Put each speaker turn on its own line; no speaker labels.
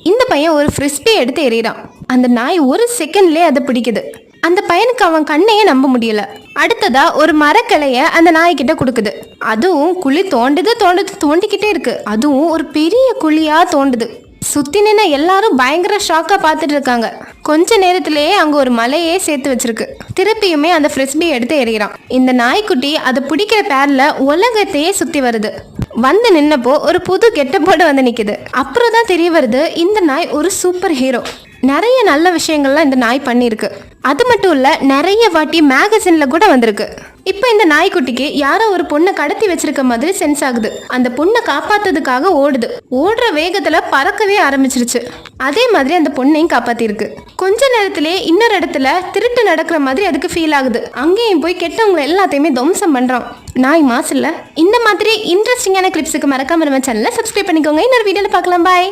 இந்த பையன் ஒரு ஃப்ரிஸ்பி எடுத்து எறிகிறான். அந்த நாய் ஒரு செகண்ட்லேயே அதை பிடிக்குது. அந்த பையனுக்கு அவன் கண்ணையே நம்ப முடியல. அடுத்ததா ஒரு மரக்கிளைய அந்த நாய்கிட்ட கொடுக்குது. அதுவும் குழி தோண்டிக்கிட்டே இருக்கு. அதுவும் ஒரு பெரிய குழியா தோண்டுது. சுத்தி நின்ன எல்லாரும் பயங்கர ஷாக்கா பார்த்துட்டு இருக்காங்க. கொஞ்ச நேரத்திலேயே அங்க ஒரு மலையே சேர்த்து வச்சிருக்கு. திருப்பியுமே அந்த ஃப்ரிஸ்பி எடுத்து எறிகிறான். இந்த நாய்க்குட்டி அதை பிடிக்கிற பேர்ல உலகத்தையே சுத்தி வருது. வந்து நின்னப்போ ஒரு புது கெட்டப்போட வந்து நிக்குது. அப்புறம் தான் தெரிய வருது இந்த நாய் ஒரு சூப்பர் ஹீரோ. நிறைய நல்ல விஷயங்கள்லாம் இந்த நாய் பண்ணியிருக்கு. அது மட்டும் இல்ல, நிறைய வாட்டி மேகசின்ல கூட வந்திருக்கு. இப்போ இந்த நாய்க்குட்டிக்கு யாரோ ஒரு பொண்ணை கடத்தி வச்சிருக்க மாதிரி சென்ஸ் ஆகுது. அந்த பொண்ணை காப்பாத்துறதுக்காக ஓடுது. ஓடுற வேகத்துல பறக்கவே ஆரம்பிச்சிருச்சு. அதே மாதிரி அந்த பொண்ணையும் காப்பாத்திருக்கு. கொஞ்ச நேரத்திலேயே இன்னொரு இடத்துல திருட்டு நடக்கிற மாதிரி அதுக்கு ஃபீல் ஆகுது. அங்கேயும் போய் கெட்டவங்க எல்லாத்தையுமே துவம்சம் பண்றான். நாய் மாசு இல்ல. இந்த மாதிரி இன்ட்ரெஸ்டிங்கான கிளிப்ஸுக்கு மறக்காம நம்ம சேனலை சப்ஸ்கிரைப் பண்ணிக்கோங்க. இன்னொரு வீடியோல பார்க்கலாம். பாய்.